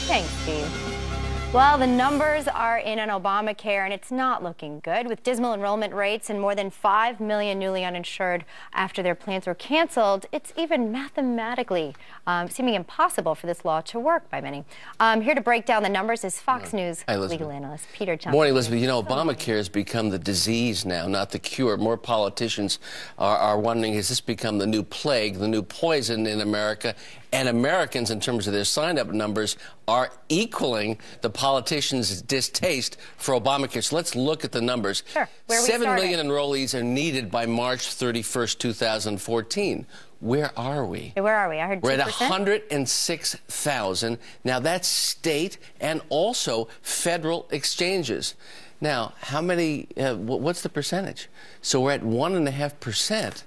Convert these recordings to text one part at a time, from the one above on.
Thanks, Steve. Well, the numbers are in on Obamacare, and it's not looking good, with dismal enrollment rates and more than 5 million newly uninsured after their plans were canceled. It's even mathematically seeming impossible for this law to work by many. Here to break down the numbers is Fox News legal analyst Peter Johnson. Morning, Elizabeth. You know, Obamacare has become the disease now, not the cure. More politicians are wondering, has this become the new plague, the new poison in America? And Americans, in terms of their sign-up numbers, are equaling the politicians' distaste for Obamacare. So let's look at the numbers. Sure. 7 million enrollees are needed by March 31st, 2014. Where are we? Where are we? I heard 2%. We're at 106,000. Now, that's state and also federal exchanges. Now, how many, what's the percentage? So we're at 1.5%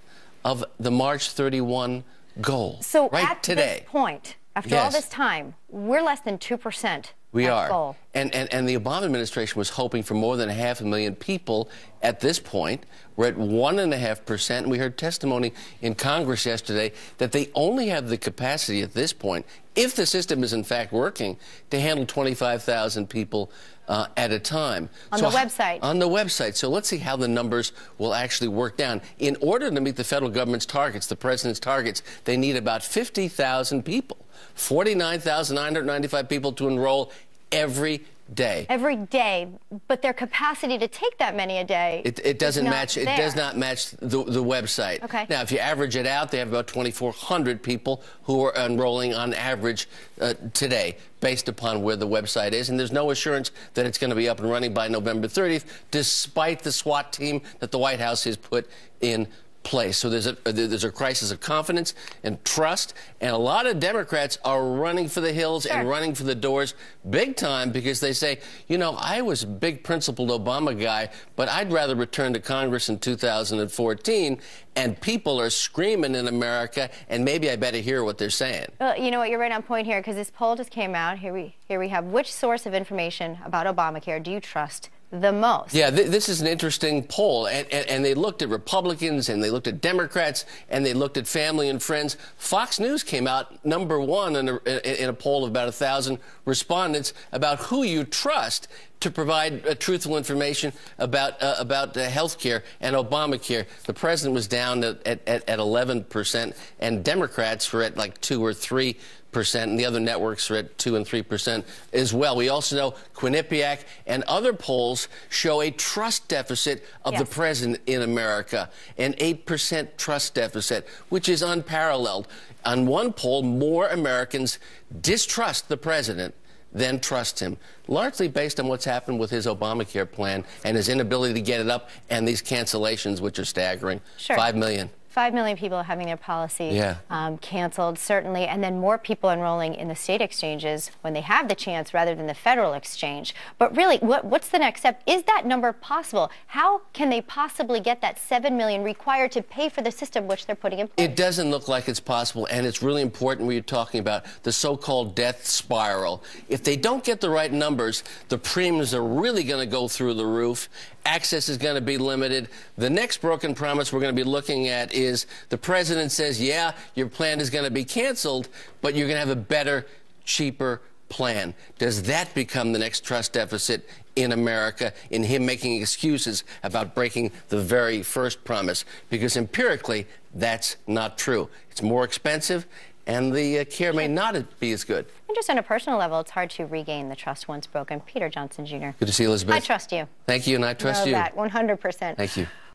of the March 31 goal. So right at today. This point, after all this time, we're less than 2%. We are. Goal. And the Obama administration was hoping for more than 500,000 people at this point. We're at 1.5%. And we heard testimony in Congress yesterday that they only have the capacity at this point, if the system is in fact working, to handle 25,000 people at a time. On the website. On the website. So let's see how the numbers will actually work down. In order to meet the federal government's targets, the president's targets, they need about 50,000 people. 49,995 people to enroll every day. Every day, but their capacity to take that many a day it doesn't match. There. It does not match the website. Okay. Now, if you average it out, they have about 2,400 people who are enrolling on average today, based upon where the website is, and there's no assurance that it's going to be up and running by November 30th, despite the SWAT team that the White House has put in place. So there's a crisis of confidence and trust, and a lot of Democrats are running for the hills and running for the doors big time, because they say, you know, I was a big principled Obama guy, but I'd rather return to Congress in 2014, and people are screaming in America, and maybe I better hear what they're saying. Well, you know what, you're right on point here, because this poll just came out. Here we have, which source of information about Obamacare do you trust the most? Yeah, this is an interesting poll, and they looked at Republicans, and they looked at Democrats, and they looked at family and friends. Fox News came out #1 in a poll of about 1,000 respondents about who you trust to provide truthful information about health care and Obamacare. The president was down at 11%, and Democrats were at like 2 or 3%, and the other networks are at 2 and 3% as well. We also know Quinnipiac and other polls show a trust deficit of the president in America, an 8% trust deficit, which is unparalleled. On one poll, more Americans distrust the president than trust him, largely based on what's happened with his Obamacare plan and his inability to get it up, and these cancellations, which are staggering. Sure. 5 million. 5 million people having their policy canceled, certainly, and then more people enrolling in the state exchanges when they have the chance rather than the federal exchange. But really, what's the next step? Is that number possible? How can they possibly get that 7 million required to pay for the system which they're putting in place? It doesn't look like it's possible, and it's really important when you're talking about the so-called death spiral. If they don't get the right numbers, the premiums are really going to go through the roof. Access is going to be limited. The next broken promise we're going to be looking at is the president says, yeah, your plan is going to be canceled, but you're going to have a better, cheaper plan. Does that become the next trust deficit in America, in him making excuses about breaking the very first promise? Because empirically, that's not true. It's more expensive, and the care may not be as good. And just on a personal level, it's hard to regain the trust once broken. Peter Johnson, Jr. Good to see you, Elizabeth. I trust you. Thank you, and I trust you. Know that, 100%. Thank you.